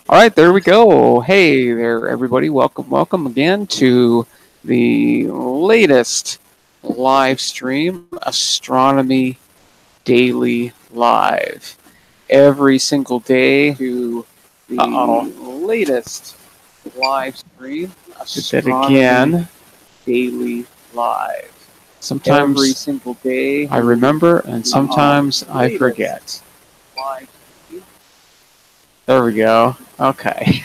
All right, there we go. Hey there, everybody. Welcome, welcome again to the latest live stream, Astronomy Daily Live. Every single day to the latest live stream, Astronomy again. Daily Live. Sometimes every single day I remember, and sometimes I forget. Live. There we go. Okay.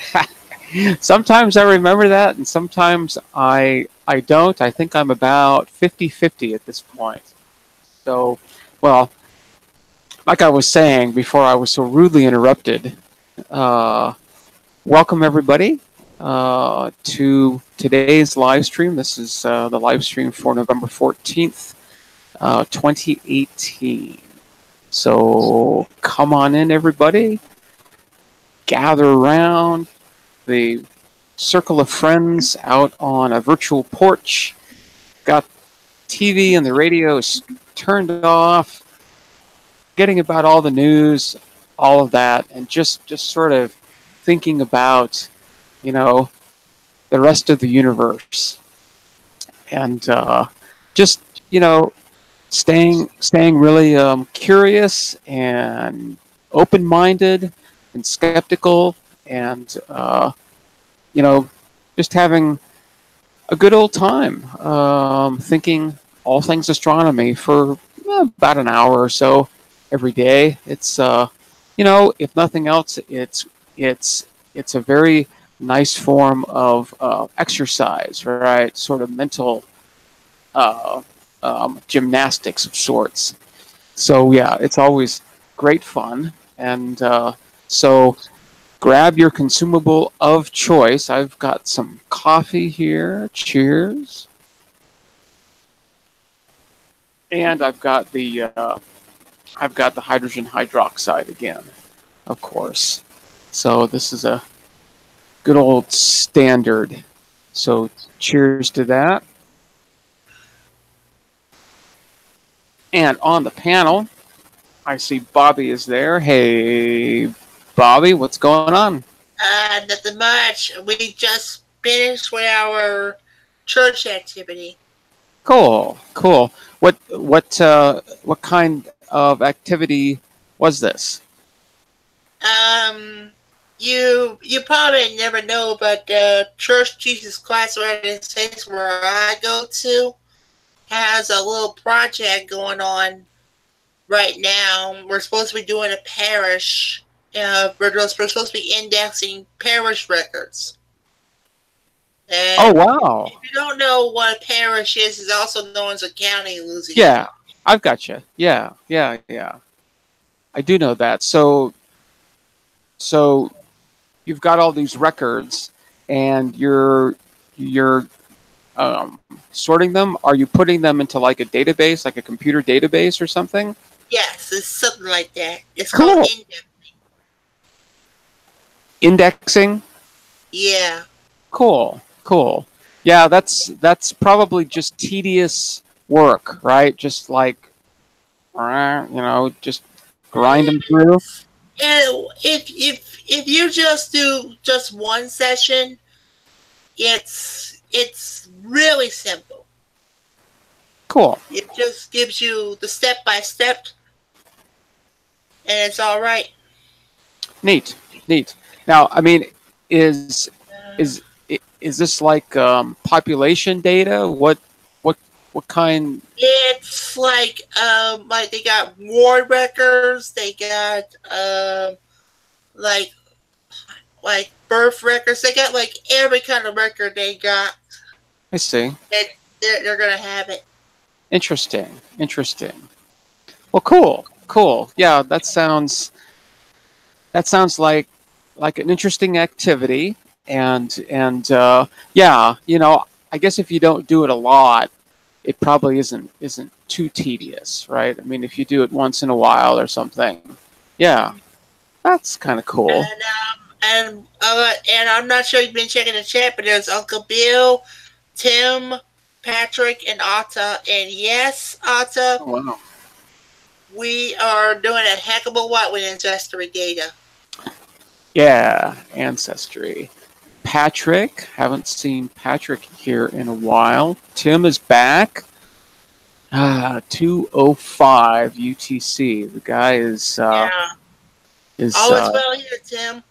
Sometimes I remember that, and sometimes I don't. I think I'm about 50-50 at this point. So, well, like I was saying before I was so rudely interrupted, welcome everybody to today's live stream. This is the live stream for November 14th, 2018. So come on in, everybody. Gather around the circle of friends out on a virtual porch. Got TV and the radio is turned off. Getting about all the news, all of that, and just sort of thinking about, the rest of the universe, and just staying really curious and open-minded and skeptical, and just having a good old time, thinking all things astronomy for about an hour or so every day. It's if nothing else, it's a very nice form of exercise, right? Sort of mental gymnastics of sorts. So yeah, it's always great fun. And so grab your consumable of choice. I've got some coffee here. Cheers. And I've got the hydrogen hydroxide again, of course. So this is a good old standard. So cheers to that. And on the panel, I see Bobby is there. Hey, Bobby, what's going on? Nothing much. We just finished with our church activity. Cool. What kind of activity was this? You probably never know, but the Church Jesus Christ of United States, where I go to, has a little project going on right now. We're supposed to be doing a parish. We're supposed to be indexing parish records. And oh, wow. If you don't know what a parish is, it's also known as a county in Louisiana. Yeah, I've got you. Yeah. I do know that. So you've got all these records, and you're sorting them. Are you putting them into like a database, like a computer database or something? Yes, it's something like that. It's cool. Called indexing. Indexing? Yeah. Cool. Yeah, that's probably just tedious work, right? Just like, just grind them through. And if you just do just one session, it's really simple. Cool. It just gives you the step by step, and it's all right. Neat. Now, I mean, is this like population data? What kind? It's like they got ward records. They got like birth records. They got like every kind of record they got. I see. They're gonna have it. Interesting. Well, cool. Yeah, that sounds like an interesting activity, and yeah, I guess if you don't do it a lot, it probably isn't too tedious, right? I mean, if you do it once in a while or something, yeah, that's kind of cool. And I'm not sure you've been checking the chat, but there's Uncle Bill, Tim, Patrick, and Atta. And yes, Atta, oh, wow. We are doing a heck of a lot with ancestry data. Yeah, Ancestry. Patrick, haven't seen Patrick here in a while. Tim is back. 2:05 UTC. The guy Yeah. is All is well here, Tim.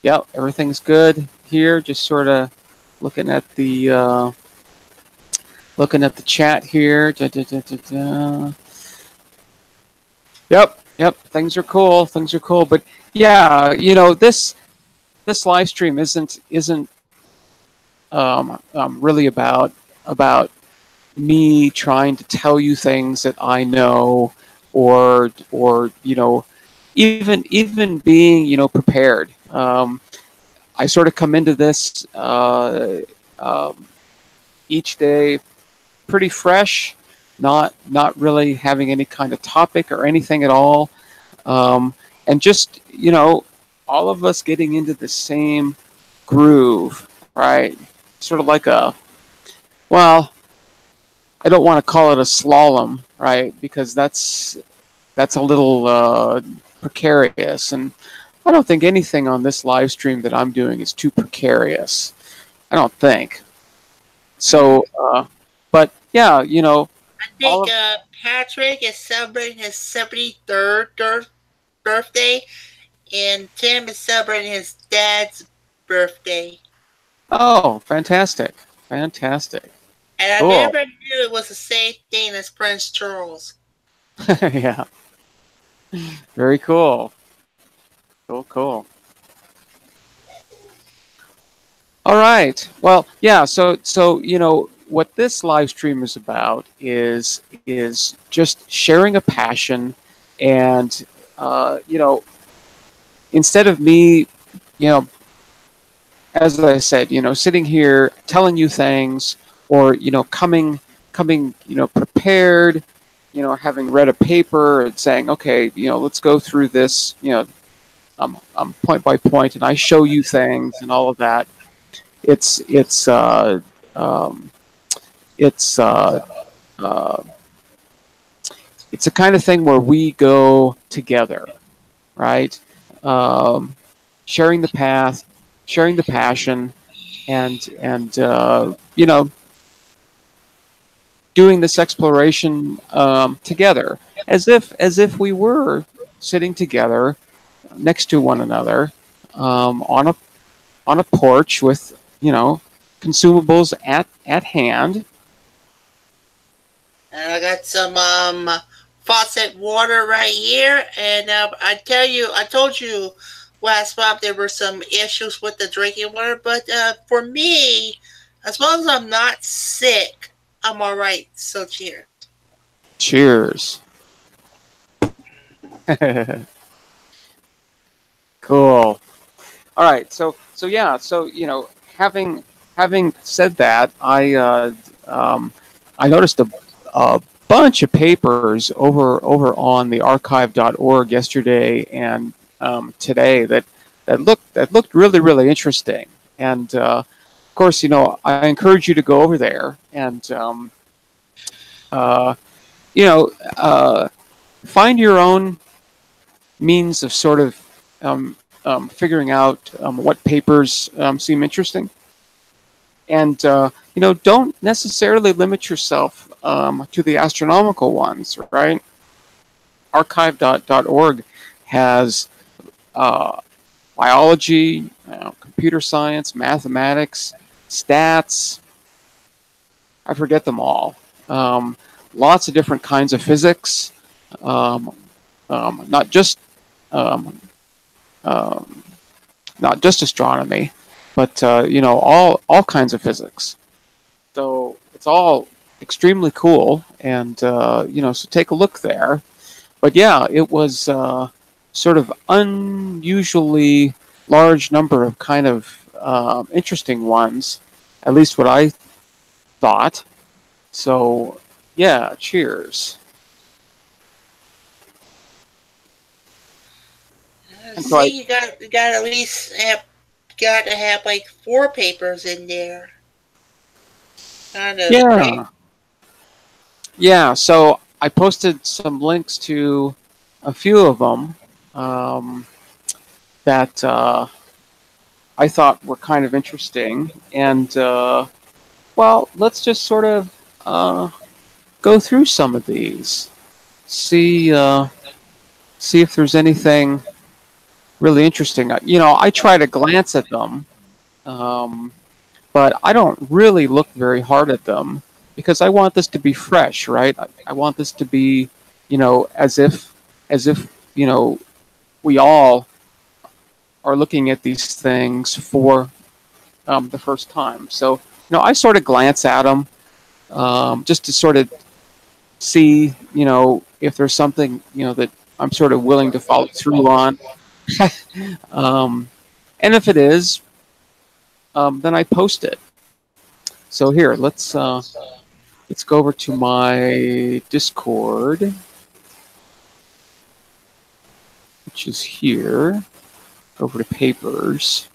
yep, everything's good here. Just sort of looking at the chat here. Da, da, da, da, da. Yep, things are cool. Things are cool, but yeah, this live stream isn't really about me trying to tell you things that I know, or even being prepared. I sort of come into this um, each day pretty fresh, not really having any kind of topic or anything at all, and just all of us getting into the same groove, right? Sort of like well, I don't want to call it a slalom, right? Because that's a little precarious, and I don't think anything on this live stream that I'm doing is too precarious. I don't think. So, but yeah, I all think of Patrick is celebrating his 73rd birthday, and Tim is celebrating his dad's birthday. oh, fantastic, fantastic, And I cool, never knew it was the same thing as Prince Charles. yeah, very cool, cool. All right. Well, yeah. So what this live stream is about is just sharing a passion, and instead of me, you know, as I said, sitting here telling you things, or coming prepared, having read a paper and saying, okay, let's go through this, point by point, and I show you things and all of that. It's it's uh, um, it's uh, uh, it's a kind of thing where we go together, right? Um, Sharing the path, sharing the passion, and doing this exploration together, as if we were sitting together next to one another, on a porch with consumables at hand. And I got some faucet water right here. And I told you last month there were some issues with the drinking water. But for me, as long as I'm not sick, I'm all right. So cheers. Cheers. Cool. All right. So yeah. So having said that, I noticed a bunch of papers over on the archive.org yesterday and today that looked really interesting. And of course, I encourage you to go over there and uh, find your own means of sort of figuring out what papers seem interesting, and don't necessarily limit yourself to the astronomical ones, right? Archive.org has biology, computer science, mathematics, stats. I forget them all. Lots of different kinds of physics, not just um, um, not just astronomy, but all kinds of physics. So it's all extremely cool, and so take a look there. But yeah, it was sort of unusually large number of kind of interesting ones, at least what I thought. So yeah, cheers. And so See, you got at least got to have like 4 papers in there. Kind of great. yeah, yeah. So I posted some links to a few of them, that. I thought were kind of interesting. And, well, let's just sort of go through some of these. See, see if there's anything really interesting. You know, I try to glance at them, um, but I don't really look very hard at them because I want this to be fresh, right? I want this to be, you know, as if, you know, we all are looking at these things for the first time. So, you know, I sort of glance at them just to sort of see, you know, if there's something, you know, that I'm sort of willing to follow through on. And if it is, then I post it. So here, let's go over to my Discord, which is here. Go over to papers,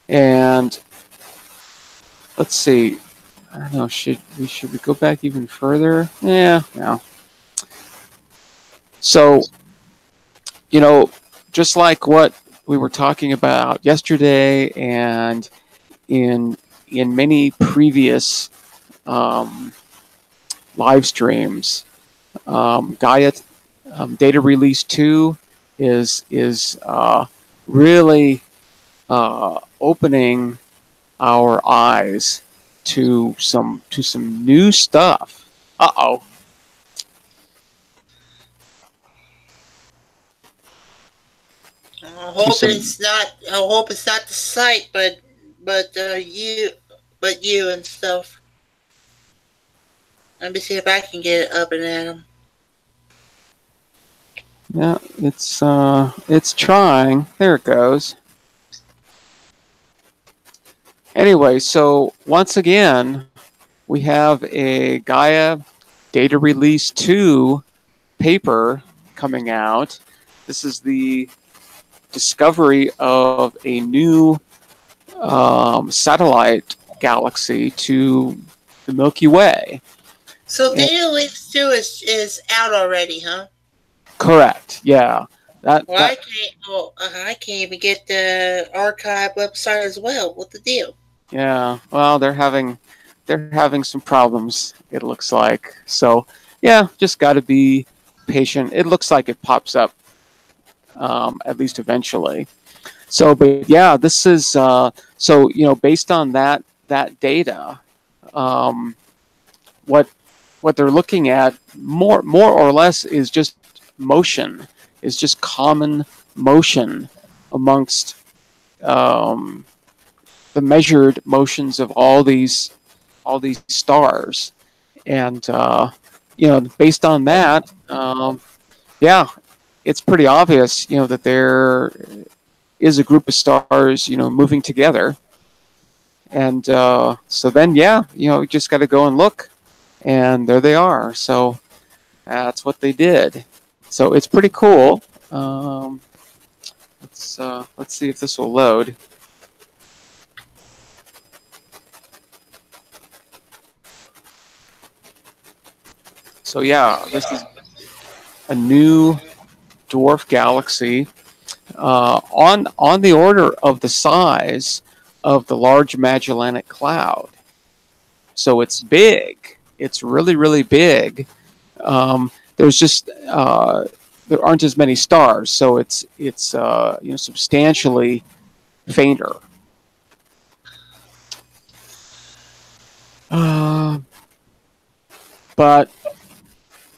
and let's see. I don't know. Should we go back even further? Yeah, no. So, you know, just like what we were talking about yesterday, and in many previous live streams, Gaia Data Release 2 is really opening our eyes to some new stuff. Uh-oh. I hope it's not the site, but you and stuff. Let me see if I can get it up and at them. Yeah, it's trying. There it goes. Anyway, so once again, we have a Gaia Data Release 2 paper coming out. This is the discovery of a new satellite galaxy to the Milky Way. So Data Release 2 is out already, huh? Correct. Yeah. I can't even get the archive website as well. What's the deal? Yeah. Well, they're having some problems, it looks like. So yeah, just got to be patient. It looks like it pops up at least eventually. So, but yeah, this is so, you know, based on that data, what they're looking at more or less is just motion, is just common motion amongst the measured motions of all these stars, and you know, based on that, yeah, it's pretty obvious, you know, that there is a group of stars, you know, moving together, and so then, yeah, you know, you just got to go and look, and there they are. So that's what they did. So it's pretty cool. Let's see if this will load. So yeah, this is a new dwarf galaxy on the order of the size of the Large Magellanic Cloud. So it's big. It's really, really big. There's just there aren't as many stars, so it's you know, substantially fainter. But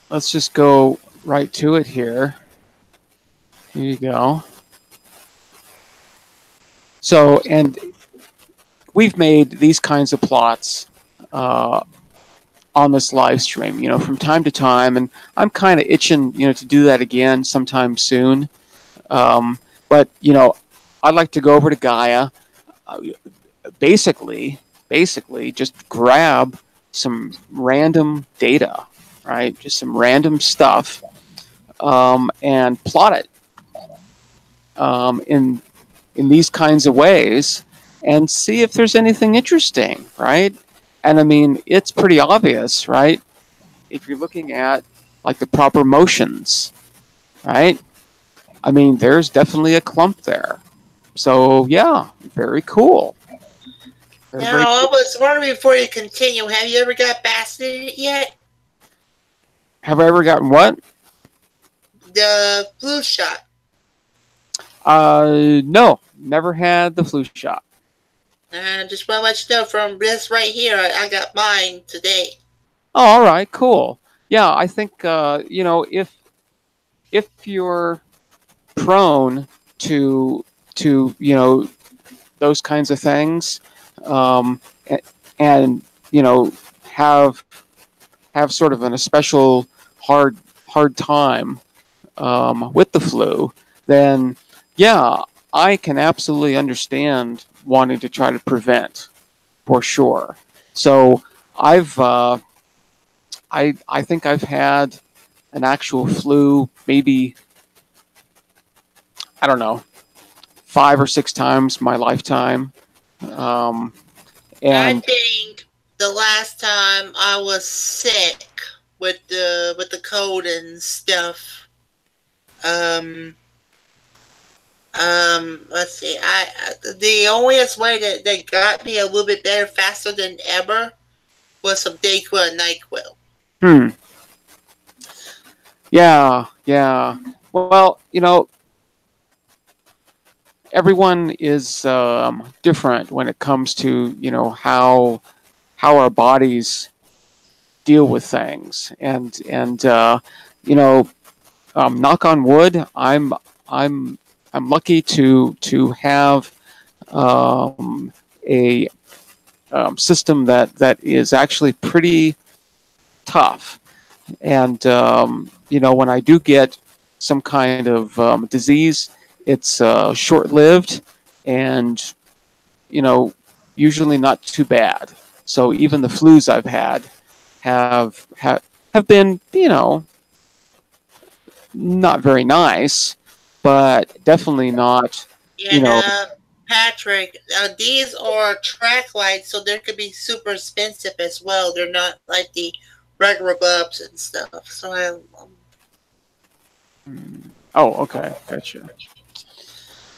let's just go right to it here. Here you go. So, and we've made these kinds of plots on this live stream, you know, from time to time, and I'm kind of itching, you know, to do that again sometime soon. But you know, I'd like to go over to Gaia, basically just grab some random data, right? Just some random stuff, and plot it in these kinds of ways, and see if there's anything interesting, right? And I mean, it's pretty obvious, right? If you're looking at like the proper motions, right? I mean, there's definitely a clump there. So yeah, very cool. Very, very Now, I cool. was wondering before you continue, have you ever got vaccinated yet? Have I ever gotten what? The flu shot. No, never had the flu shot. And just want to let you know from this right here, I got mine today. Oh, all right, cool. Yeah, I think if you're prone to those kinds of things, um, and have sort of an especial hard time with the flu, then yeah, I can absolutely understand wanting to try to prevent for sure. So I've I think I've had an actual flu maybe, I don't know, 5 or 6 times my lifetime. Um, I and think the last time I was sick with the cold and stuff, um, let's see, the onlyest way that got me a little bit better faster than ever was some Dayquil and NyQuil. hmm, yeah, yeah. Well, everyone is different when it comes to how our bodies deal with things, and knock on wood, I'm I'm lucky to have a system that is actually pretty tough. And when I do get some kind of disease, it's short-lived, and usually not too bad. So even the flus I've had have been not very nice, but definitely not Yeah, you know now, Patrick, these are track lights, so they could be super expensive as well. They're not like the regular bulbs and stuff. So Oh, okay, gotcha.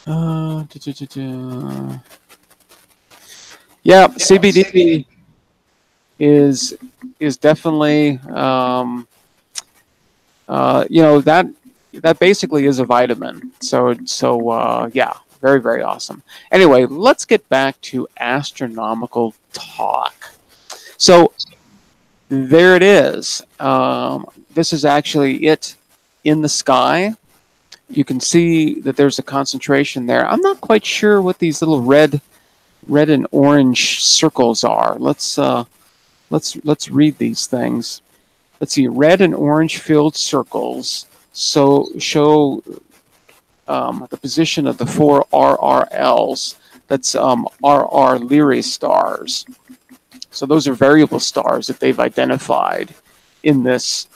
Da, da, da, da. Yeah, CBD is definitely that basically is a vitamin. So yeah, very, very awesome. Anyway, let's get back to astronomical talk. So there it is. This is actually it in the sky. You can see that there's a concentration there. I'm not quite sure what these little red and orange circles are. Let's read these things. Let's see, red and orange filled circles so show the position of the four RRLs. That's RR Lyrae stars. So those are variable stars that they've identified in this,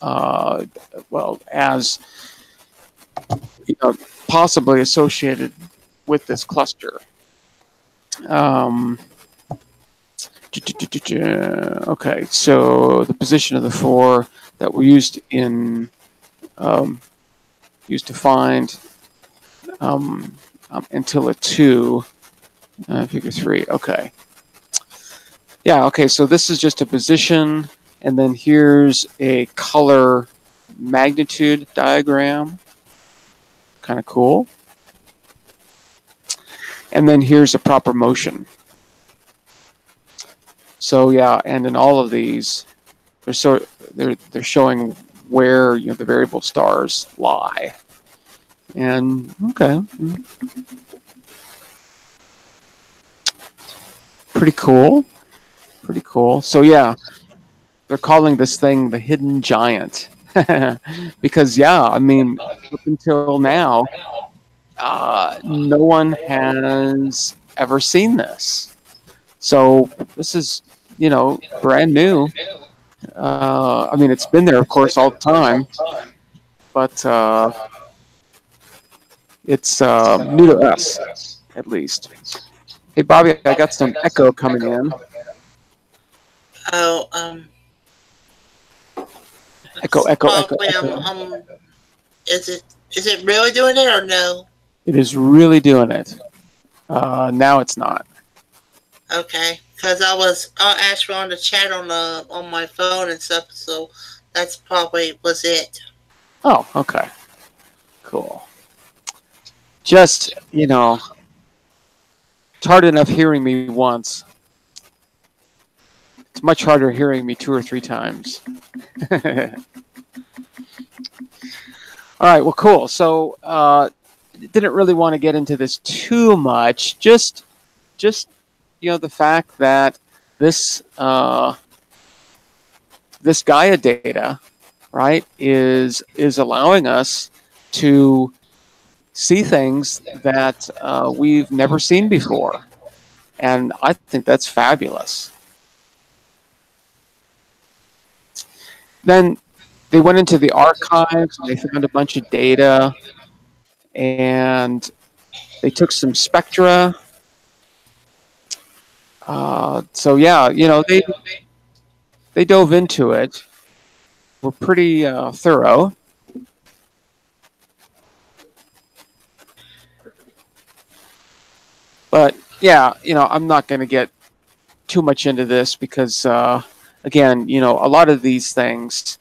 as possibly associated with this cluster. Okay, so the position of the four that were used to find Antilla 2, figure 3. Okay. Yeah, okay, so this is just a position, and then here's a color magnitude diagram. Kind of cool. And then here's a proper motion. So yeah, and in all of these, they're showing where the variable stars lie. And okay, pretty cool, pretty cool. So yeah, they're calling this thing the hidden giant because yeah, I mean, up until now, no one has ever seen this. So this is brand new. I mean, it's been there, of course, all the time, but it's new to us, at least. Hey, Bobby, I got some echo coming in. oh, Echo. is it really doing it or no? It is really doing it. Now it's not. Okay, because I actually on the chat on my phone and stuff, so that's probably was it. Oh, okay. Cool. Just, it's hard enough hearing me once. It's much harder hearing me 2 or 3 times. All right, well, cool. So, didn't really want to get into this too much. Just the fact that this this Gaia data, right, is allowing us to see things that we've never seen before, and I think that's fabulous. Then they went into the archives, and they found a bunch of data, and they took some spectra. So yeah, they dove into it. Were pretty thorough. But yeah, I'm not going to get too much into this because, again, a lot of these things,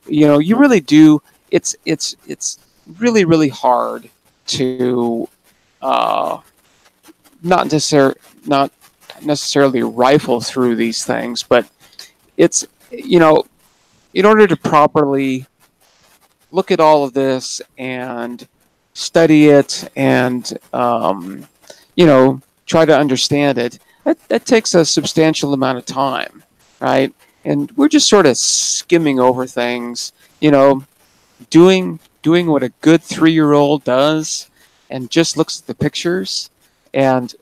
you really do. It's really, really hard to not necessarily rifle through these things, but it's in order to properly look at all of this and study it and try to understand it, that takes a substantial amount of time, right? And we're just sort of skimming over things, doing what a good 3-year-old does, and just looks at the pictures and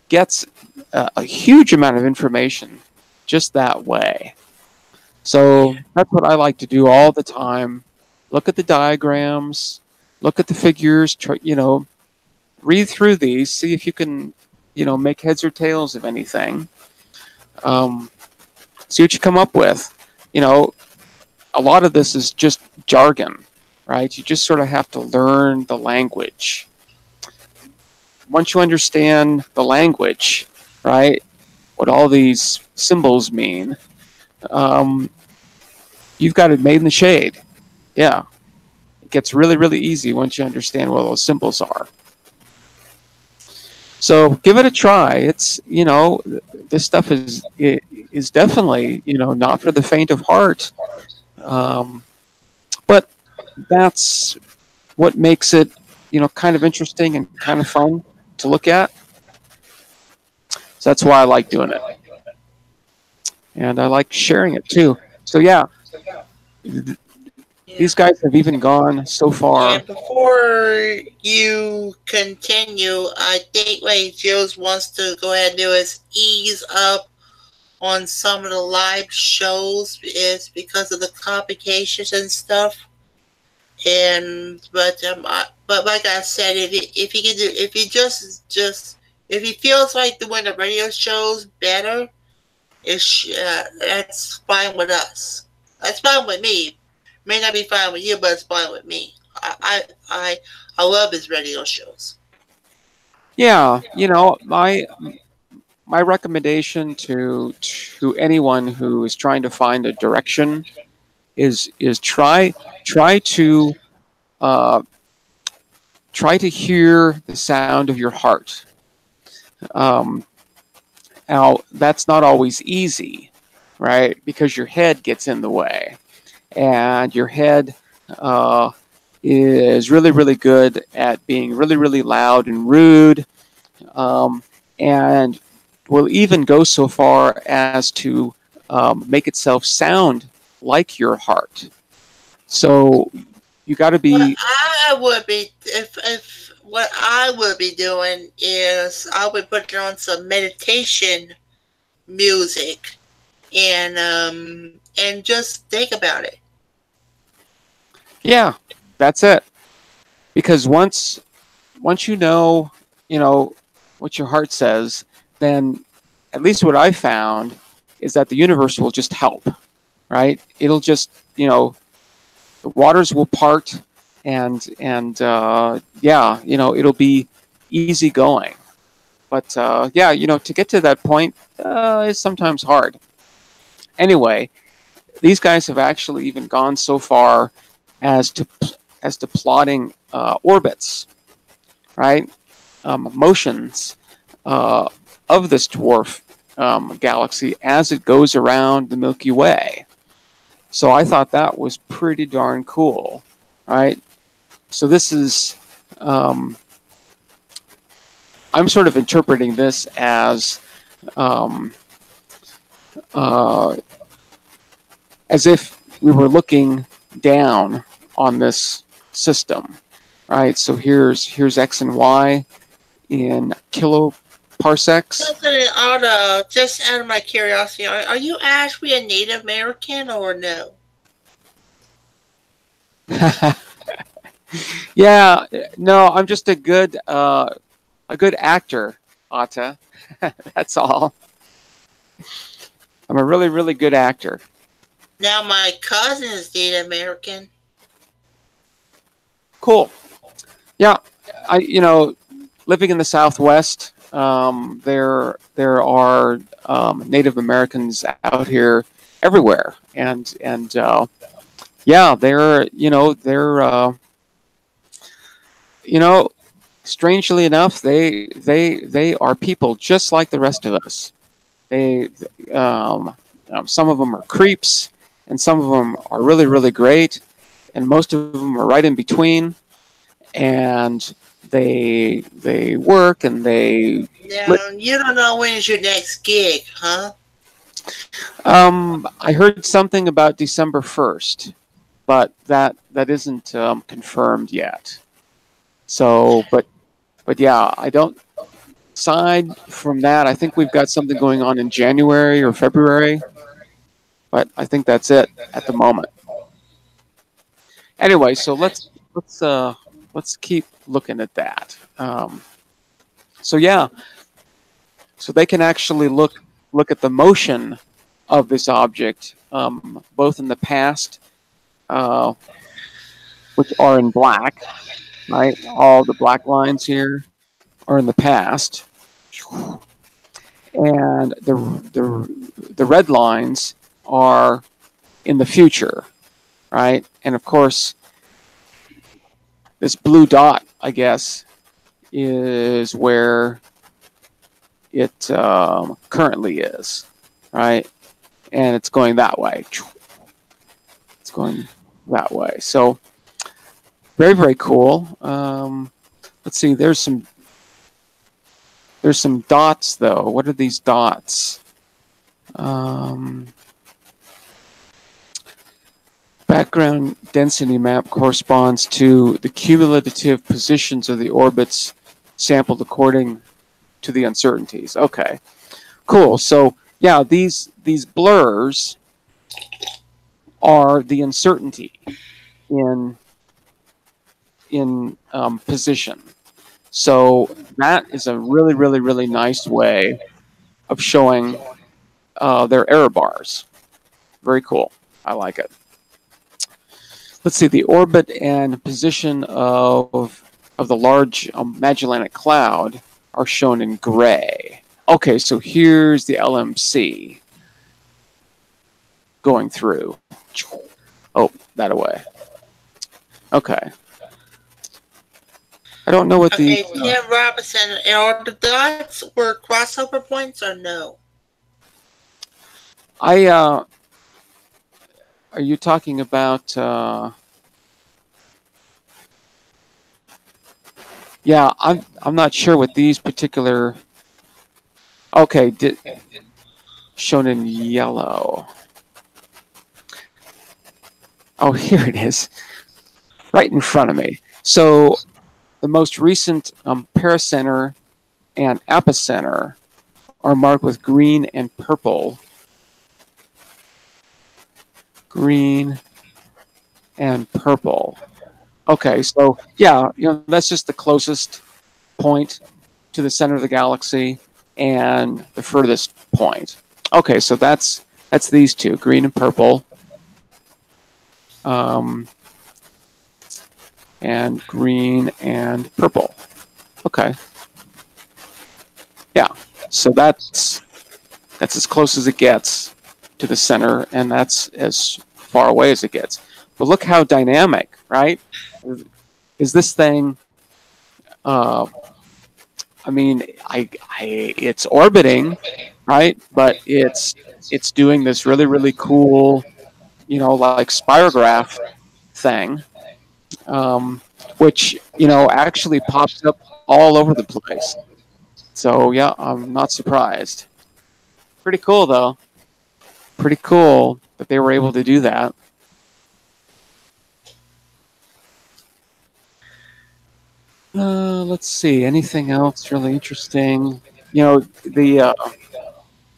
gets a huge amount of information just that way. So that's what I like to do all the time. Look at the diagrams, look at the figures, read through these, see if you can, make heads or tails of anything. See what you come up with. A lot of this is just jargon, right? You just sort of have to learn the language. Once you understand the language, right, what all these symbols mean, you've got it made in the shade. Yeah. It gets really, really easy once you understand what those symbols are. So give it a try. It's, this stuff is definitely, not for the faint of heart. But that's what makes it, kind of interesting and kind of fun to look at. So that's why I like doing it. And I like sharing it too. So yeah, these guys have even gone so far. And before you continue, I think what Jules wants to go ahead and do is ease up on some of the live shows is because of the complications and stuff. But like I said, if he feels like doing the radio shows better, that's fine with us. That's fine with me. May not be fine with you, but it's fine with me. I love his radio shows. Yeah, my recommendation to anyone who is trying to find a direction is try to hear the sound of your heart. Now that's not always easy, right? Because your head gets in the way, and your head is really, really good at being really, really loud and rude, and will even go so far as to make itself sound like your heart. So you got to be. What I would be doing is I would put on some meditation music and just think about it. Yeah, that's it. Because once you know what your heart says, then at least what I found is that the universe will just help, right? It'll just, the waters will part and yeah, you know, it'll be easy going. But yeah, you know, to get to that point is sometimes hard. Anyway, these guys have actually even gone so far as to plotting orbits, right? Motions uh, of this dwarf galaxy as it goes around the Milky Way. So I thought that was pretty darn cool, right? So this is, I'm sort of interpreting this um, uh, as if we were looking down on this system, right? So here's X and Y in kiloparsecs. Just out of my curiosity, are you actually a Native American or no? Yeah, no, I'm just a good actor, Atta. That's all. I'm a really, really good actor. Now my cousin is Native American. Cool. Yeah, you know, living in the Southwest, there are Native Americans out here everywhere, and yeah, they're you know, strangely enough, they are people just like the rest of us. They some of them are creeps, and some of them are really, really great, and most of them are right in between. And they work and they. Now, you don't know when's your next gig, huh? I heard something about December 1st, but that isn't confirmed yet. So, but yeah, I don't. Aside from that, I think we've got something going on in January or February, but I think that's it at the moment. Anyway, so let's keep looking at that. So yeah, so they can actually look at the motion of this object, both in the past, which are in black, right? All the black lines here are in the past, and the red lines are in the future, right? And of course, this blue dot, I guess, is where it currently is, right? And it's going that way. It's going that way. So very, very cool. Let's see. There's some dots though. What are these dots? Background density map corresponds to the cumulative positions of the orbits sampled according to the uncertainties. Okay, cool. So yeah, these blurs are the uncertainty in position. So that is a really, really, really nice way of showing their error bars. Very cool. I like it. Let's see, the orbit and position of the large Magellanic Cloud are shown in gray. Okay, so here's the LMC going through. Oh, that away. Okay. I don't know what the... Okay, yeah, Robinson, are the dots were crossover points or no? Are you talking about... Yeah, I'm not sure what these particular... Okay, shown in yellow. Oh, here it is. Right in front of me. So the most recent pericenter and apocenter are marked with green and purple. Green and purple. Okay, so yeah, that's just the closest point to the center of the galaxy and the furthest point. Okay, so that's these two, green and purple. and green and purple. Okay. Yeah. So that's as close as it gets to the center, and that's as far away as it gets. But look how dynamic, right? Is this thing? I mean, it's orbiting, right? But it's doing this really cool, like spirograph thing, which actually pops up all over the place. So yeah, I'm not surprised. Pretty cool though. Pretty cool that they were able to do that. Let's see. Anything else really interesting? The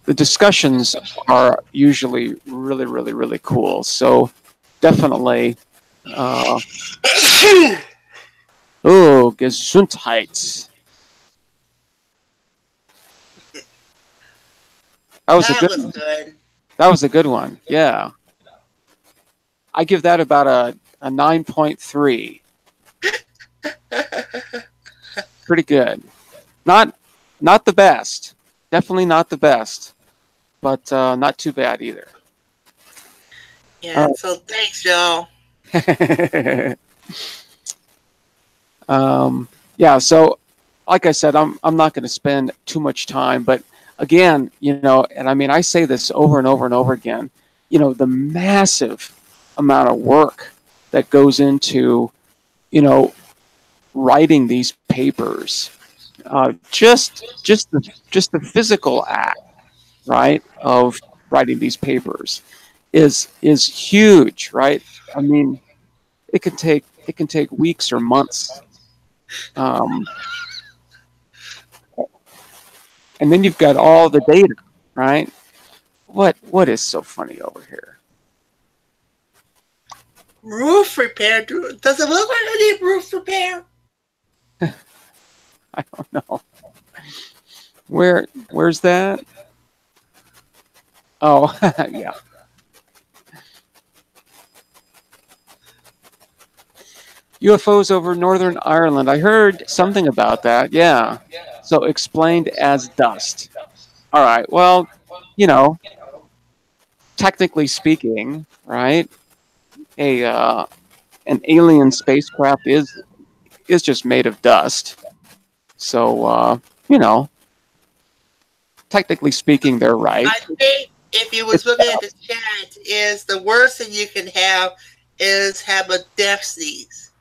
discussions are usually really cool. So definitely. Gesundheit. That was a good one. That was a good one. Yeah. I give that about a 9.3. Pretty good. Not the best. Definitely not the best. But not too bad either. Yeah, so thanks, y'all. Yeah, so like I said, I'm not going to spend too much time, but again, and I mean, I say this over and over and over again, the massive amount of work that goes into, writing these papers, just the physical act, right, of writing these papers is huge, right? I mean, it can take weeks or months. And then you've got all the data, right? What is so funny over here? Roof repair. Does it look like I need roof repair? I don't know. Where's that? Oh, yeah. UFOs over Northern Ireland. I heard something about that. Yeah. So explained as dust. All right. Well, technically speaking, right? An alien spacecraft is just made of dust. So technically speaking, they're right. I think if you was looking at the chat, is the worst thing you can have is have a death sneeze.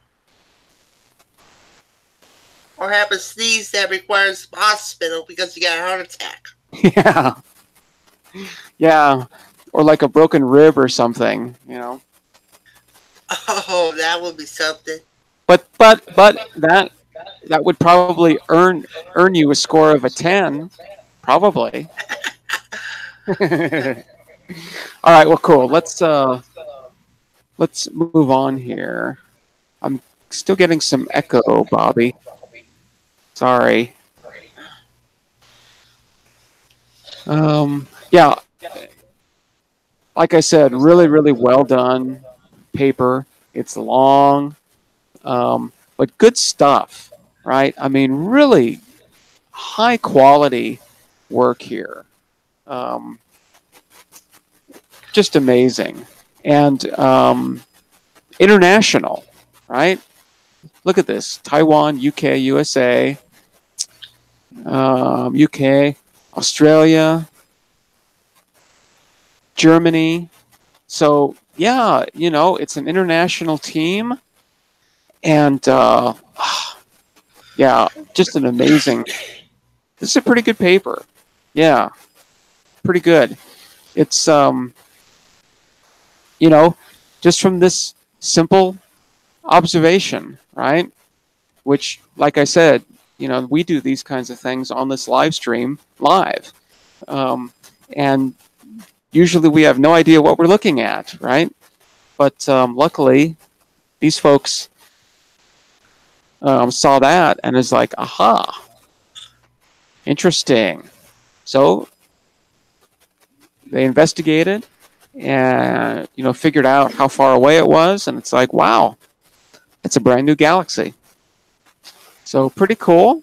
Or have a sneeze that requires hospital because you got a heart attack. Yeah. Yeah. Or like a broken rib or something, Oh, that would be something. But that would probably earn you a score of a 10. Probably. All right, well, cool. Let's move on here. I'm still getting some echo, Bobby. Sorry. Yeah. Like I said, really well done paper. It's long, but good stuff, right? I mean, really high quality work here. Just amazing. And international, right? Look at this. Taiwan, UK, USA, UK, Australia, Germany. So, yeah, it's an international team. And, yeah, just an amazing... This is a pretty good paper. Yeah, pretty good. It's, just from this simple observation, right? Which, like I said, we do these kinds of things on this live stream live. And usually we have no idea what we're looking at, right? But luckily, these folks saw that and is like, aha, interesting. So they investigated and figured out how far away it was, and it's like, wow, It's a brand new galaxy. So pretty cool.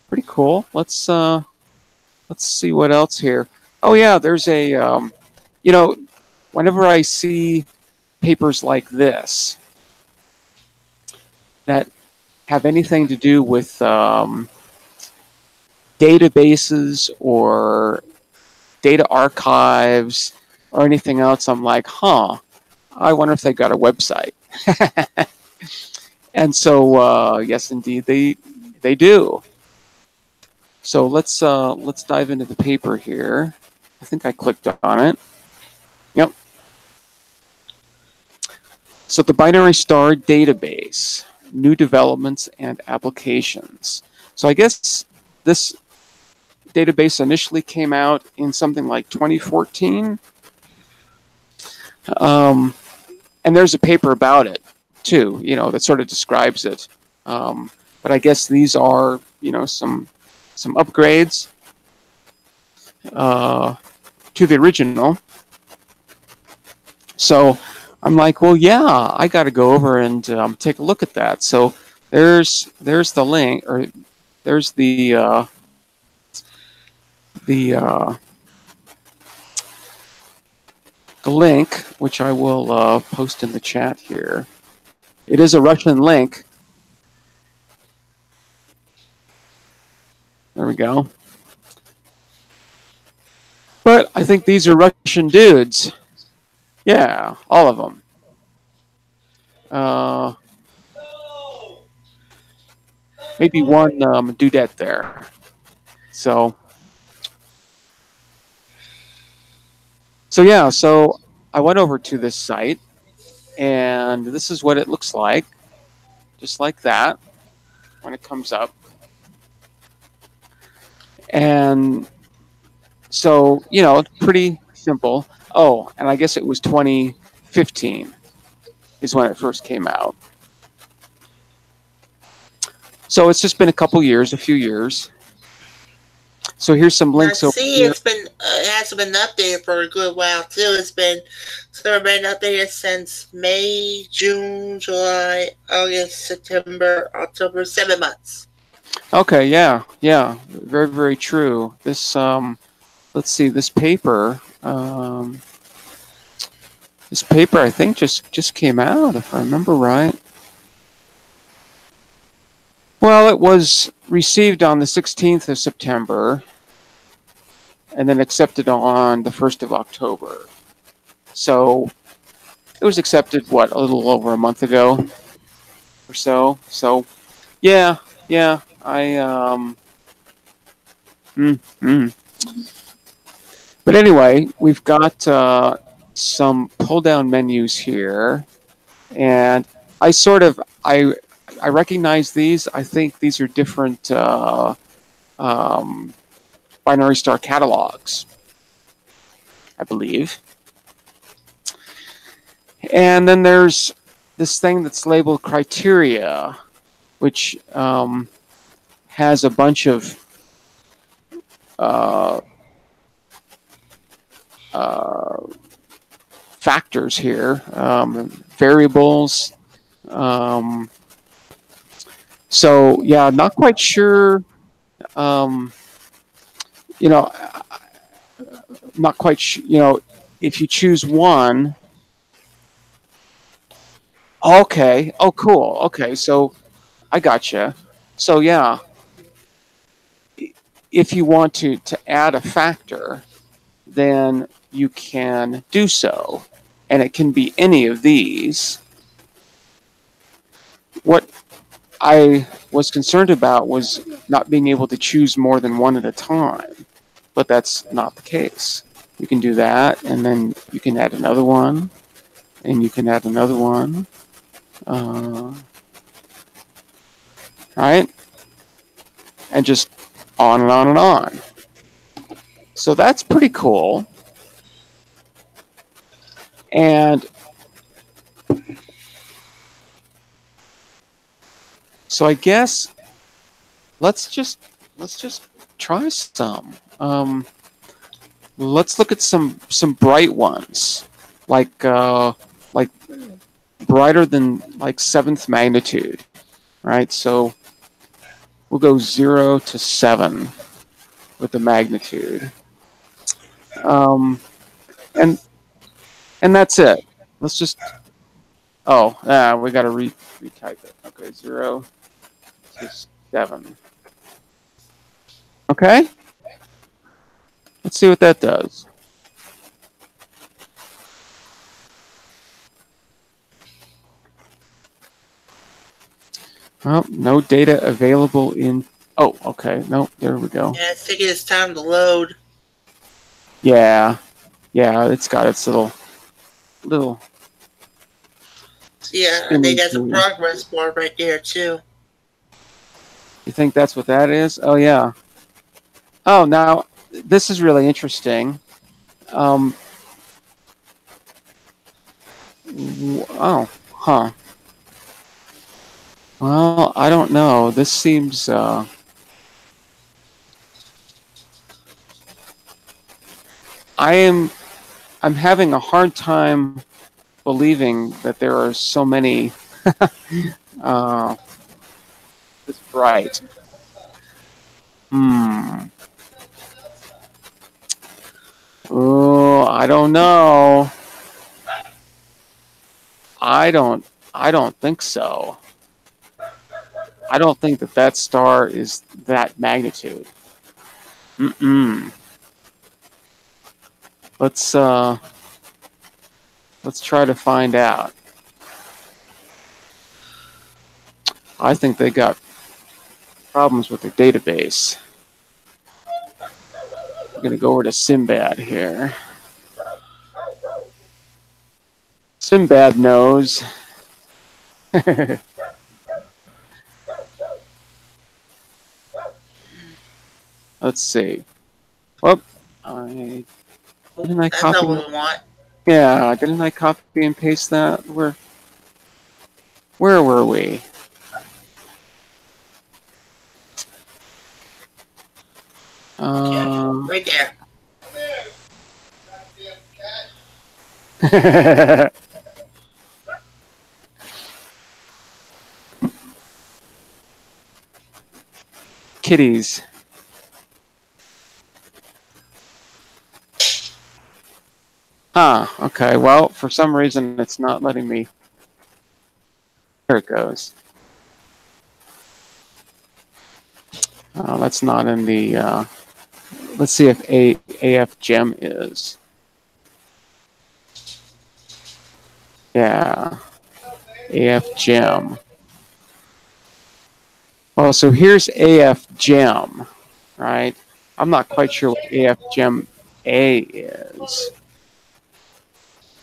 Pretty cool. Let's see what else here. Oh yeah, there's a you know, whenever I see papers like this that have anything to do with databases or data archives or anything else, I'm like, huh, I wonder if they got a website. And so, yes, indeed, they do. So let's dive into the paper here. I think I clicked on it. Yep. So the binary star database, new developments and applications. So I guess this database initially came out in something like 2014. And there's a paper about it too, that sort of describes it. But I guess these are, some upgrades to the original. So I'm like, well, yeah, I got to go over and take a look at that. So there's the link, or there's the link, which I will post in the chat here. It is a Russian link. There we go. But I think these are Russian dudes. Yeah, all of them. Maybe one dudette there. So yeah, so I went over to this site, and this is what it looks like, just like that, when it comes up. And so, it's pretty simple. Oh, and I guess it was 2015 is when it first came out. So it's just been a few years. So here's some links over here. It hasn't been updated for a good while too. It's been updated since May, June, July, August, September, October, 7 months. Okay, yeah, very, very true. This let's see, this paper I think just came out, if I remember right. Well, it was received on the 16th of September and then accepted on the 1st of October. So it was accepted, what, a little over a month ago or so. So yeah, I But anyway, we've got some pull-down menus here, and I recognize these. I think these are different binary star catalogs, I believe. And then there's this thing that's labeled criteria, which has a bunch of factors here, variables. So yeah, not quite sure. Not quite sure. If you choose one. Okay. Oh, cool. Okay, so I gotcha. So yeah, if you want to add a factor, then you can do so, and it can be any of these. What I was concerned about was not being able to choose more than one at a time, but that's not the case. You can do that, and then you can add another one, and you can add another one. Right? And just on and on and on. So that's pretty cool. And so I guess let's just try some. Let's look at some bright ones, like brighter than like 7th magnitude, right? So we'll go 0 to 7 with the magnitude. And that's it. Let's just, we got to retype it. Okay, 0 to 7. Okay? Let's see what that does. Well, no data available in... Oh, okay. No, there we go. Yeah, I think it's time to load. Yeah. Yeah, it's got its little... Yeah, I think that's a progress bar right there, too. You think that's what that is? Oh, yeah. Oh, now, this is really interesting. Oh, huh. Well, I don't know. This seems... I'm having a hard time believing that there are so many this bright. Oh, I don't know. I don't think so. I don't think that star is that magnitude. Let's try to find out. I think they got problems with their database. I'm going to go over to Sinbad here. Sinbad knows. Let's see. Well, didn't I copy? That's not what we want. Yeah, didn't I copy and paste that? Where were we? Right there. Kitties. Okay. Well, for some reason, it's not letting me. There it goes. That's not in the... let's see if AF gem is. Yeah. AF gem. Well, so here's AF gem, right? I'm not quite sure what AF gem A is.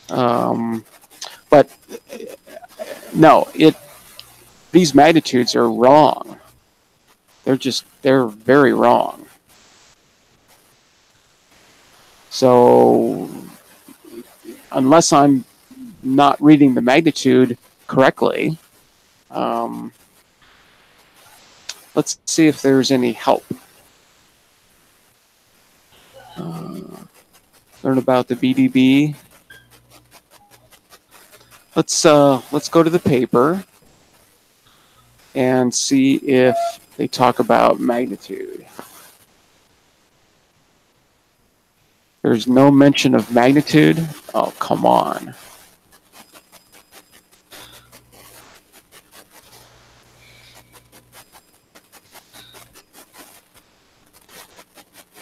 But no, these magnitudes are wrong. They're very wrong. So unless I'm not reading the magnitude correctly, let's see if there's any help. Learn about the BDB. Let's go to the paper and see if they talk about magnitude. There's no mention of magnitude. Oh, come on.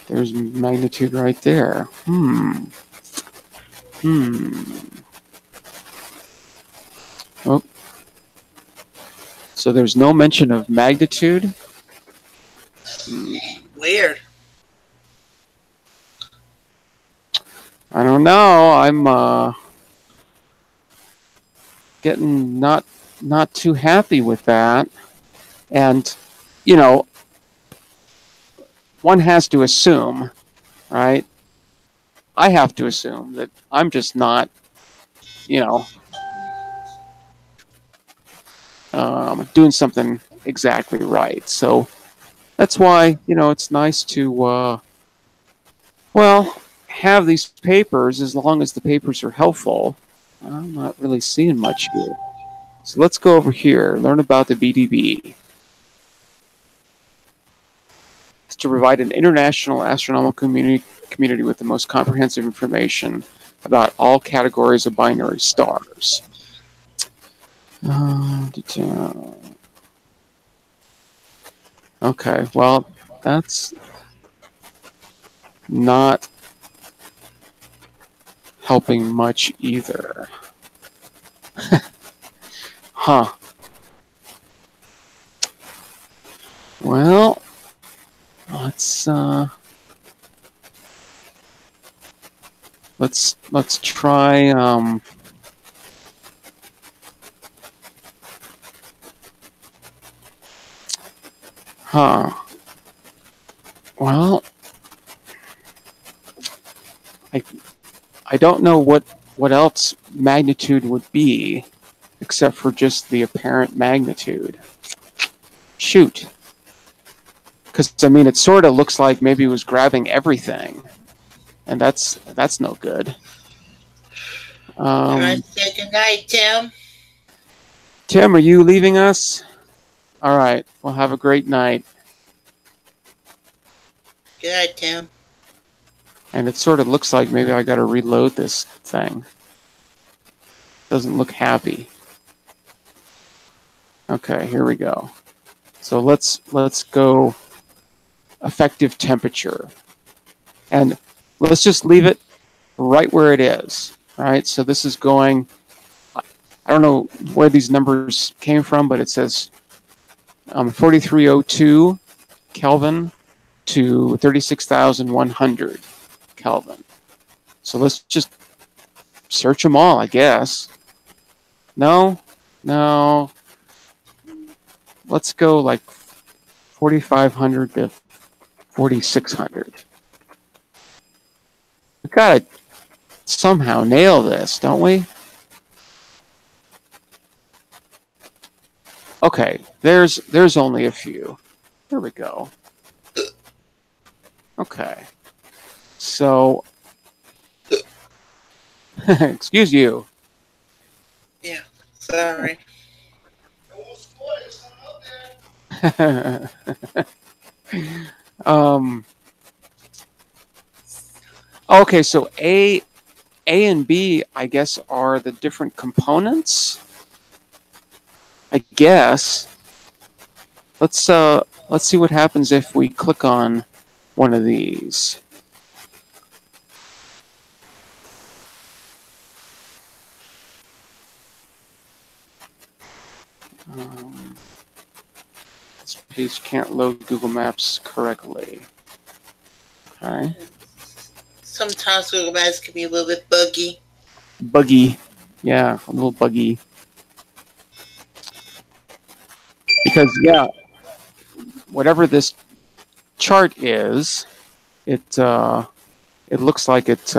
There's magnitude right there. Oh. So there's no mention of magnitude. Weird. I don't know. I'm getting not too happy with that. And, you know, one has to assume, right? I have to assume that I'm just not, you know, doing something exactly right. So that's why, you know, it's nice to, well, have these papers as long as the papers are helpful. I'm not really seeing much here. So let's go over here, learn about the BDB. It's to provide an international astronomical community with the most comprehensive information about all categories of binary stars. Okay, well, that's not helping much either. Huh. Well, let's try huh. Well, I don't know what else magnitude would be except for just the apparent magnitude. Shoot. Because, I mean, it sort of looks like maybe it was grabbing everything. And that's no good. Say good night, Tim. Tim, are you leaving us? All right. Well, have a great night. Good night, Tim. And it sort of looks like maybe I got to reload this thing. Doesn't look happy. Okay, here we go. So let's go effective temperature. And let's just leave it right where it is. All right, so this is going, I don't know where these numbers came from, but it says 4302 Kelvin to 36,100 Kelvin. So let's just search them all, I guess. No. Let's go like 4,500 to 4,600. We've got to somehow nail this, don't we? Okay, there's only a few. There we go. Okay. So, excuse you. Yeah, sorry. Okay, so A and B, I guess, are the different components. I guess. Let's see what happens if we click on one of these. This page can't load Google Maps correctly. Okay. Sometimes Google Maps can be a little bit buggy. Buggy. Yeah, a little buggy. Because, yeah, whatever this chart is, it looks like it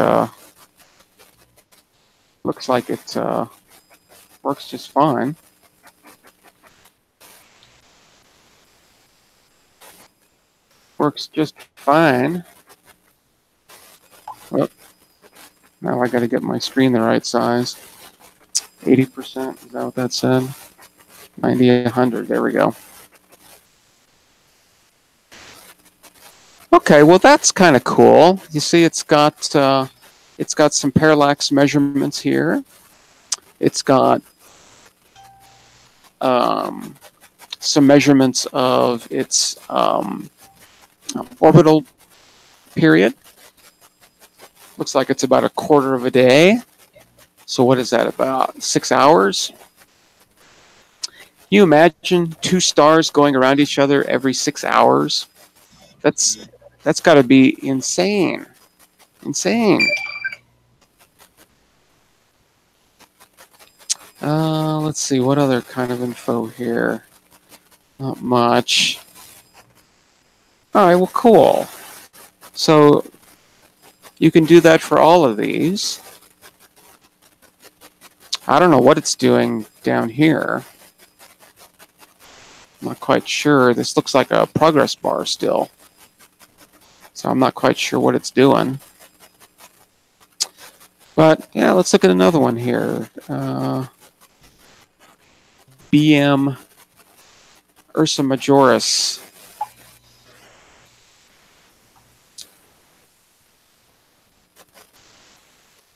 works just fine. Works just fine. Oh, now I got to get my screen the right size. 80%, is that what that said? 90, 100, there we go. Okay, well that's kind of cool. You see, it's got some parallax measurements here. It's got some measurements of its orbital period. Looks like it's about a quarter of a day. So what is that, about 6 hours? Can you imagine two stars going around each other every 6 hours? That's got to be insane. Insane. Let's see, what other kind of info here? Not much. All right, well, cool. So you can do that for all of these. I don't know what it's doing down here. I'm not quite sure. This looks like a progress bar still. So I'm not quite sure what it's doing. But yeah, let's look at another one here. BM Ursa Majoris.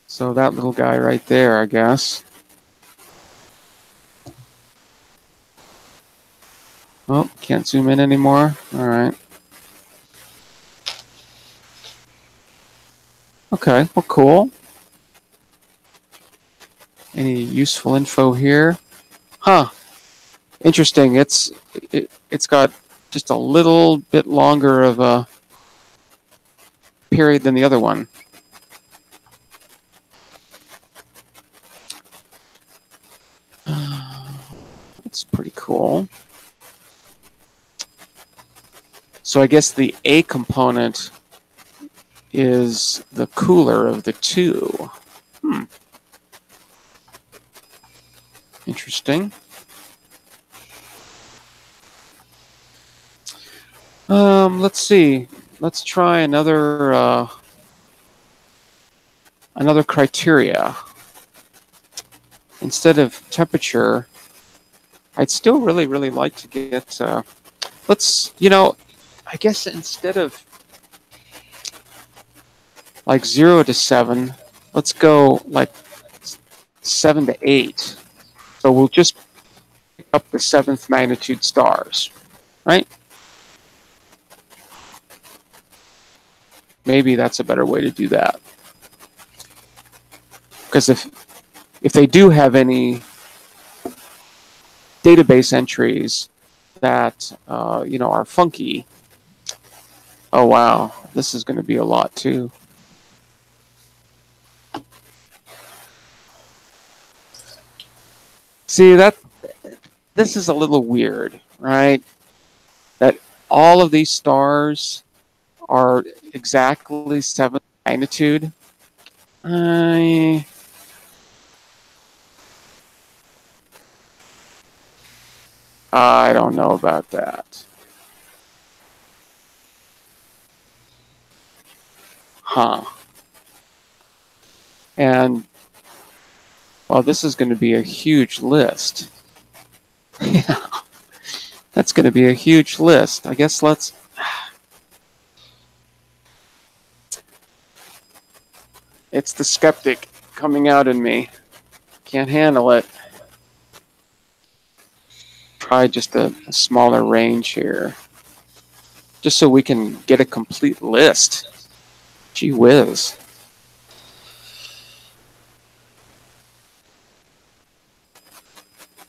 So that little guy right there, I guess. Oh, can't zoom in anymore. All right. Okay, well, cool. Any useful info here? Huh. Interesting. It's got just a little bit longer of a period than the other one. That's pretty cool. So I guess the A component is the cooler of the two. Interesting. Let's see. Let's try another criteria. Instead of temperature, I'd still really like to get. Let's, I guess instead of like 0 to 7, let's go like 7 to 8. So we'll just pick up the 7th magnitude stars, right? Maybe that's a better way to do that. Because if they do have any database entries that are funky, oh wow, this is going to be a lot too. See, this is a little weird, right? That all of these stars are exactly 7th magnitude. I don't know about that. Huh. And, well, this is going to be a huge list. Yeah. That's going to be a huge list. I guess let's... It's the skeptic coming out in me. Can't handle it. Try just a smaller range here. Just so we can get a complete list. Gee whiz.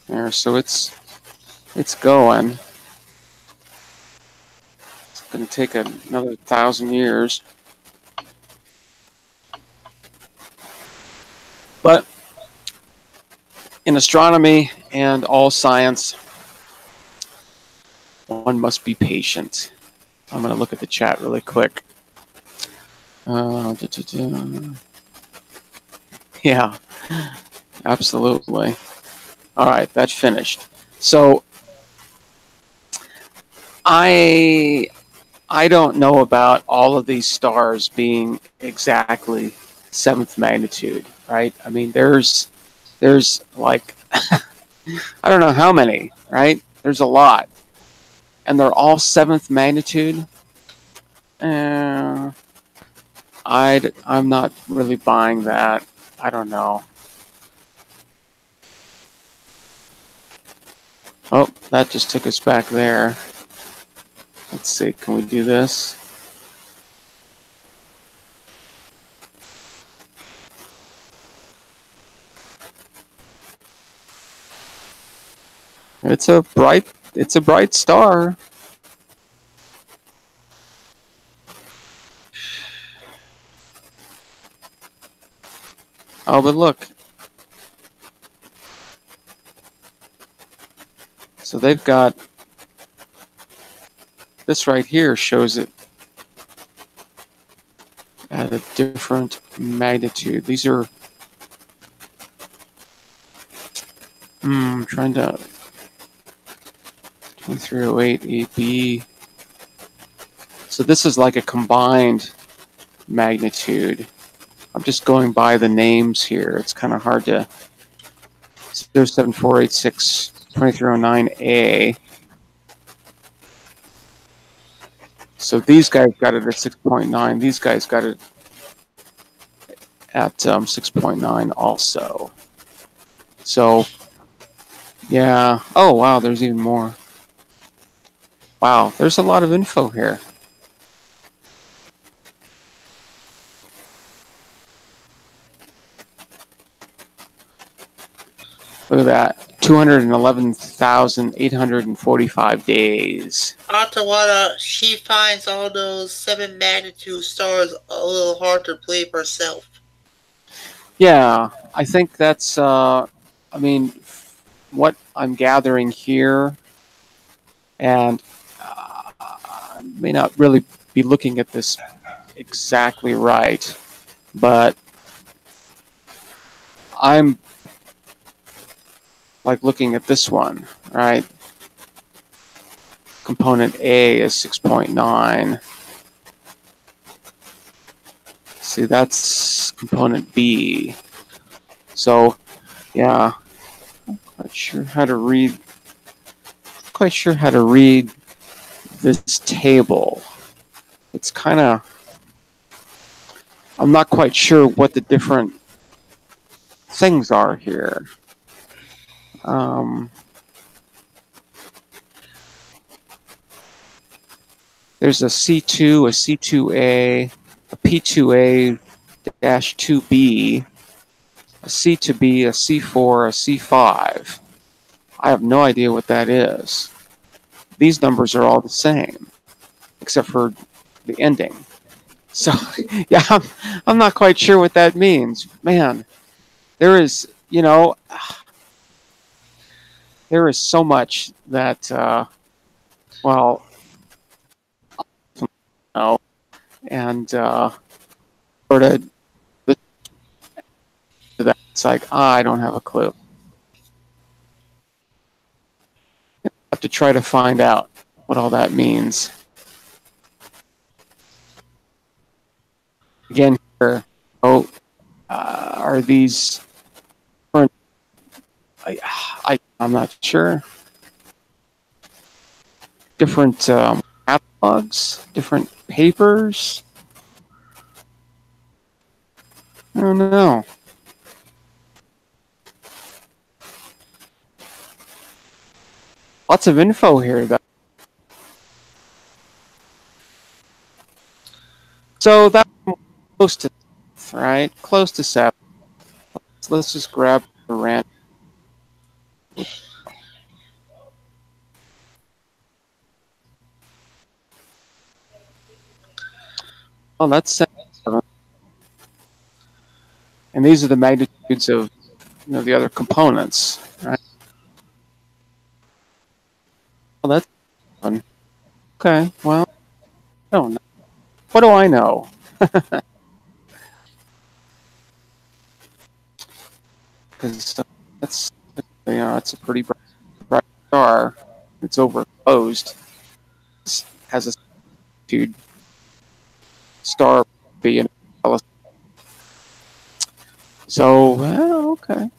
There, so it's going. It's going to take another 1,000 years. But in astronomy and all science, one must be patient. I'm going to look at the chat really quick. Yeah, absolutely. All right, that's finished. So I don't know about all of these stars being exactly 7th magnitude, right? I mean, there's like I don't know how many, right? There's a lot, and they're all 7th magnitude. I'm not really buying that. I don't know. Oh, that just took us back there. Let's see, can we do this? It's a bright star. Oh, but look. So they've got this right here shows it at a different magnitude. These are I'm trying to 2308 AB. So this is like a combined magnitude. I'm just going by the names here. It's kind of hard to 07486 2309A. So these guys got it at 6.9. These guys got it at 6.9 also. So, yeah. Oh, wow, there's even more. Wow, there's a lot of info here. Look at that. 211,845 days. Ottawa, she finds all those 7 magnitude stars a little hard to believe herself. Yeah, I think that's, I mean, what I'm gathering here, and I may not really be looking at this exactly right, but I'm like looking at this one, right? Component A is 6.9. See, that's component B. So, yeah, not sure how to read. Quite sure how to read this table. It's kind of. I'm not quite sure what the different things are here. There's a C2, a C2A, a P2A-2B, a C2B, a C4, a C5. I have no idea what that is. These numbers are all the same, except for the ending. So, yeah, I'm not quite sure what that means. Man, there is, you know, there is so much that, well, know, and sort of, it's like, I don't have a clue. I have to try to find out what all that means. Again, here, are these different? I'm not sure. Different catalogs, different papers. I don't know. Lots of info here, though. So that's close to, right? Close to 7. Let's just grab the random. Oh, that's 7. And these are the magnitudes of, you know, the other components, right? Well, that's fun. Okay, well, I don't know. What do I know? Because that's, you know, it's a pretty bright star. It's overexposed. It has a magnitude star being. So, well, okay.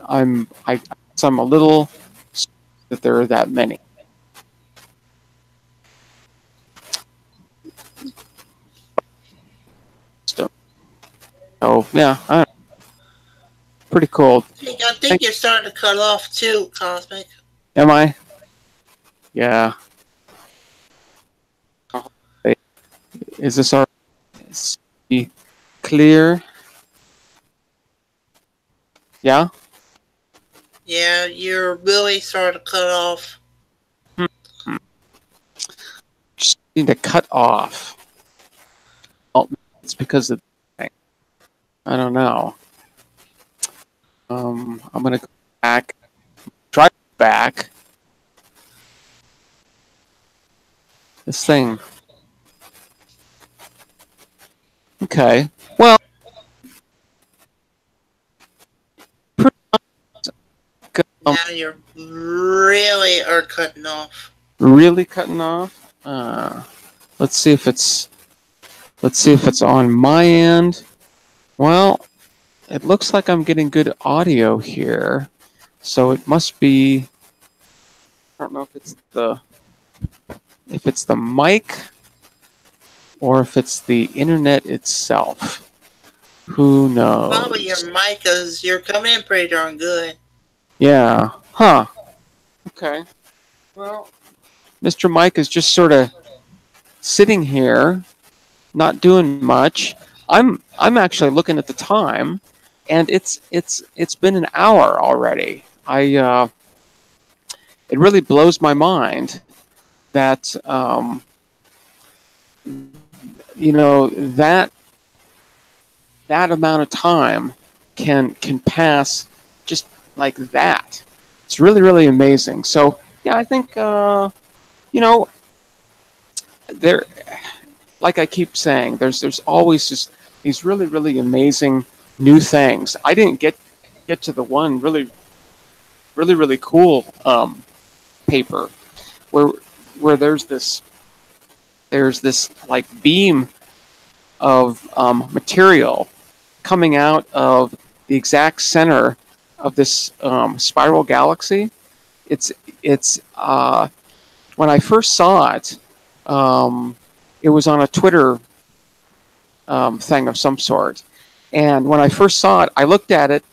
I'm a little that there are that many. So yeah, I don't know. Pretty cool. I think you're starting to cut off too, Cosmic. Am I? Yeah. Is this our clear? Yeah. Yeah, you're really starting to cut off. Just need to cut off. Oh, it's because of the thing. I don't know. I'm gonna go back. Try back. This thing. Okay. Well. Now you're really are cutting off. Really cutting off? Let's see if it's Let's see if it's on my end. Well, it looks like I'm getting good audio here. So it must be, I don't know if it's the mic or if it's the internet itself. Who knows? Probably your mic, because you're coming in pretty darn good. Yeah. Huh. Okay. Well, Mr. Mike is just sort of sitting here, not doing much. I'm actually looking at the time, and it's been an hour already. It really blows my mind that that amount of time can pass just like that. It's really, really amazing. So yeah, I think there, like I keep saying, there's always just these really, really amazing new things. I didn't get to the one really, really, really cool paper where there's this like beam of material coming out of the exact center of this spiral galaxy. It's when I first saw it, it was on a Twitter thing of some sort, and when I first saw it, I looked at it,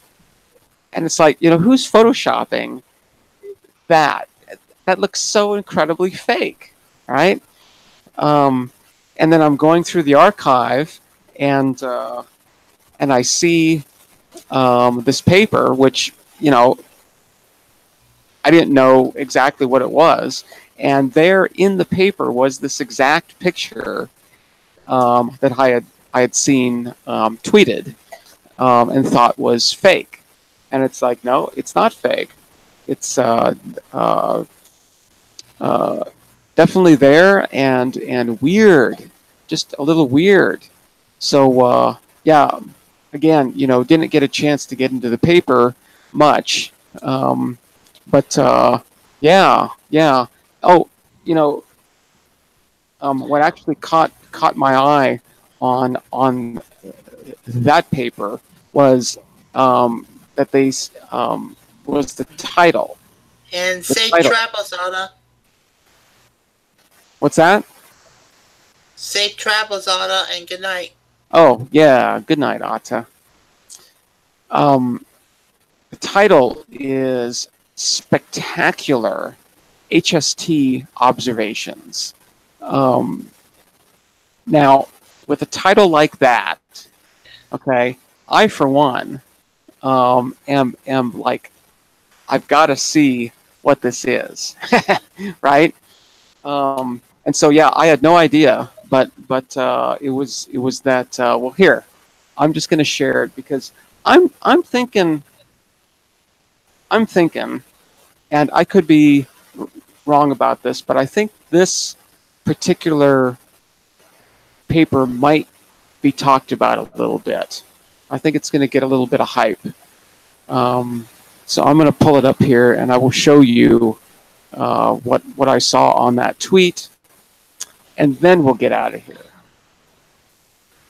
and it's like, who's photoshopping that? That looks so incredibly fake, right? And then I'm going through the archive, and I see this paper, which I didn't know exactly what it was, and there in the paper was this exact picture that I had seen tweeted and thought was fake, and it's like, no, it's not fake. It's definitely there and weird, just a little weird. So yeah, again, didn't get a chance to get into the paper much, but yeah. Oh, what actually caught my eye on that paper was that they was the title. And safe travels, Anna. What's that? Safe travels, Anna, and good night. Oh, yeah. Good night, Atta. The title is Spectacular HST Observations. Now, with a title like that, okay, I, for one, am like, I've got to see what this is, right? And so, yeah, I had no idea, but it was that. Well, here, I'm just going to share it because I'm thinking, and I could be wrong about this, but I think this particular paper might be talked about a little bit. I think it's going to get a little bit of hype. So I'm going to pull it up here, and I will show you what I saw on that tweet, and then we'll get out of here.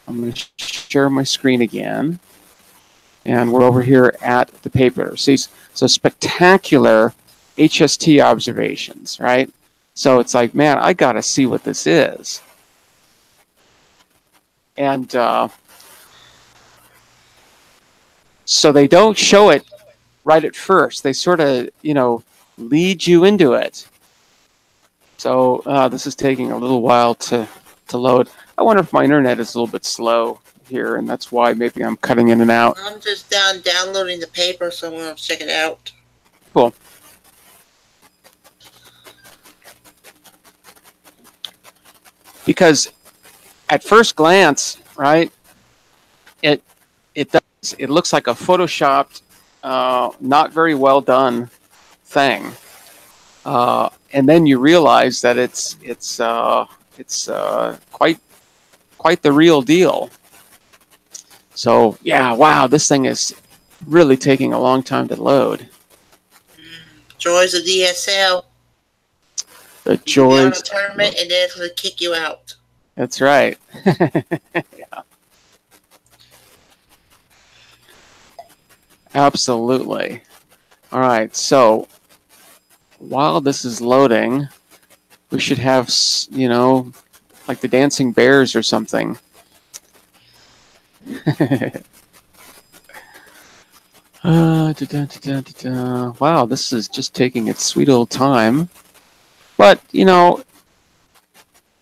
I'm going to share my screen again, and we're over here at the paper. See, so spectacular HST observations, right? So it's like, man, I got to see what this is. And so they don't show it right at first. They sort of, lead you into it. So this is taking a little while to load. I wonder if my internet is a little bit slow here, and that's why maybe I'm cutting in and out. I'm just downloading the paper, so I'm going to check it out. Cool. Because at first glance, right, it looks like a photoshopped, not very well done thing, and then you realize that it's quite the real deal. So yeah, wow, this thing is really taking a long time to load. Joys of DSL. The joys. You go to a tournament and then it's going to kick you out. That's right. Absolutely. All right, so while this is loading, we should have, like the dancing bears or something. Wow, this is just taking its sweet old time. But,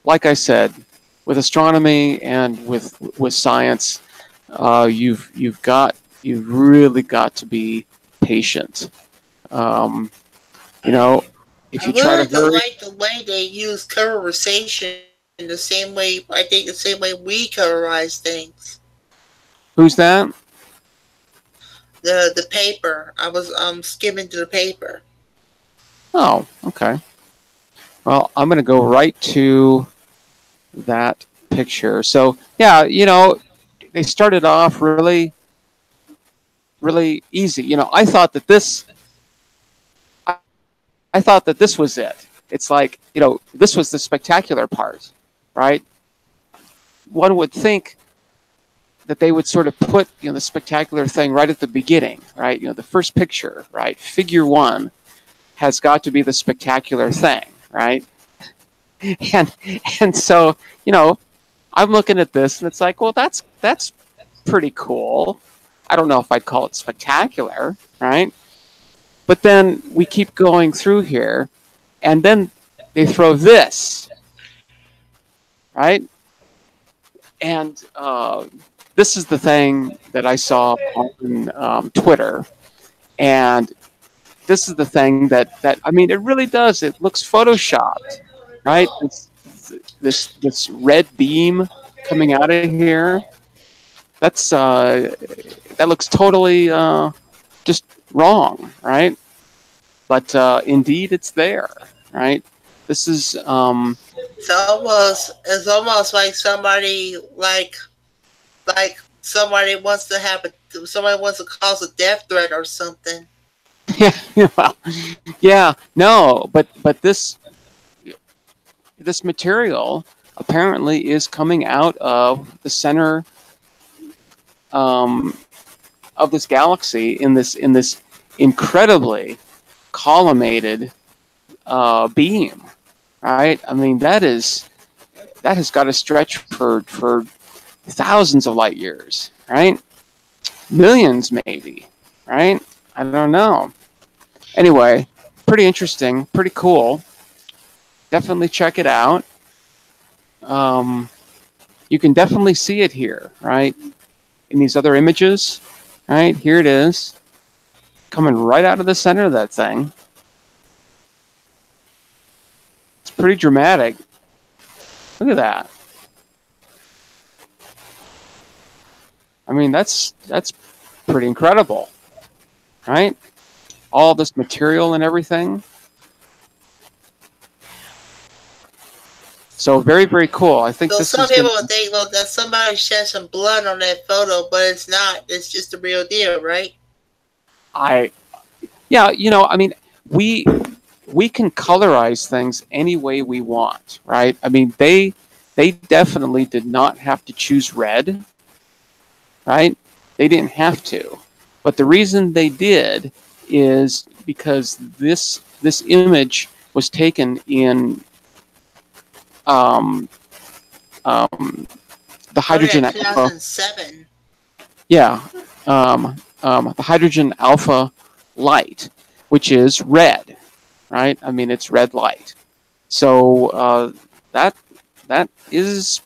like I said, with astronomy and with science, you've really got to be patient. Um, if I you try to really don't hurry, like the way they use colorization the same way, I think the same way we colorize things. who's that? The paper. I was skimming through the paper. Oh, okay. Well, I'm going to go right to that picture. So, yeah, they started off really, really easy. I thought that this was it. It's like, this was the spectacular part, right? One would think that they would sort of put, the spectacular thing right at the beginning, right? The first picture, right? Figure one has got to be the spectacular thing, right? And so, I'm looking at this and it's like, well, that's pretty cool. I don't know if I'd call it spectacular, right? But then we keep going through here, and then they throw this, right? And this is the thing that I saw on Twitter, and this is the thing that I mean, it really does. It looks photoshopped, right? This red beam coming out of here. That looks totally just wrong, right? But indeed, it's there, right? This is It's almost like somebody wants to somebody wants to cause a death threat or something. yeah, well, yeah, no, but this material apparently is coming out of the center of this galaxy in this incredibly collimated beam, right? I mean, that has got to stretch for thousands of light years, right? Millions, maybe, right? I don't know. Anyway, pretty interesting, pretty cool. Definitely check it out. You can definitely see it here, right? In these other images, right? Here it is, coming right out of the center of that thing. It's pretty dramatic. Look at that. I mean, that's pretty incredible, right? All this material and everything. So very, very cool. I think this some is people would think, well, that somebody shed some blood on that photo, but it's not. It's just the real deal, right? Yeah, I mean, we can colorize things any way we want, right? I mean, they definitely did not have to choose red, right? They didn't have to. But the reason they did is because this image was taken in the hydrogen alpha. 2007. Yeah, the hydrogen alpha light, which is red, right? I mean, it's red light. So that is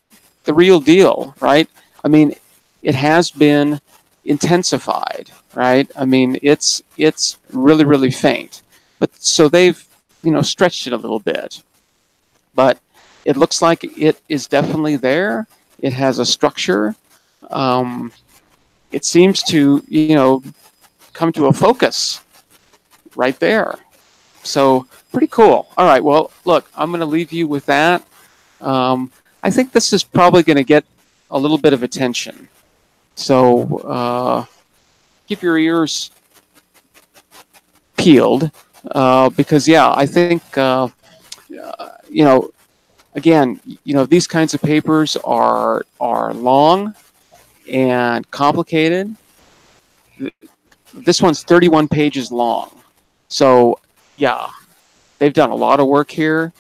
the real deal, right? I mean, it has been intensified, right? I mean, it's really, really faint. But so they've stretched it a little bit, but it looks like it is definitely there. It has a structure. It seems to come to a focus right there. So pretty cool. All right. Well, look, I'm going to leave you with that. I think this is probably going to get a little bit of attention. So keep your ears peeled because, yeah, I think, again, these kinds of papers are long and complicated. This one's 31 pages long. So, yeah, they've done a lot of work here.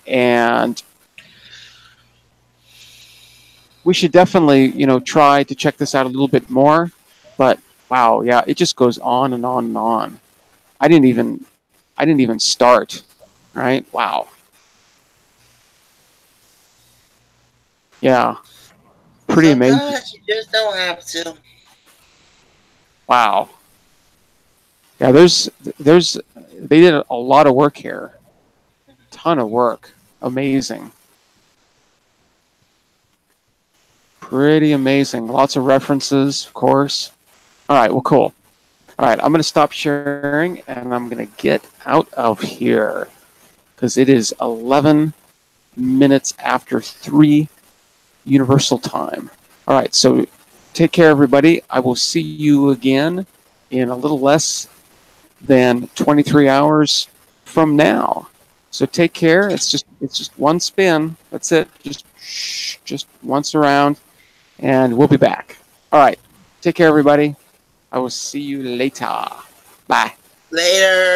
And we should definitely, try to check this out a little bit more. But, wow, yeah, it just goes on and on and on. I didn't even start, right? Wow. Yeah. Pretty amazing. Sometimes you just don't have to. Wow. Yeah, they did a lot of work here. Ton of work. Amazing. Pretty amazing. Lots of references, of course. All right, well, cool. All right, I'm going to stop sharing, and I'm going to get out of here because it is 11 minutes after 3 Universal Time. All right, so take care, everybody. I will see you again in a little less than 23 hours from now. So take care. It's just one spin. That's it. Just once around, and we'll be back. All right. Take care, everybody. I will see you later. Bye. Later.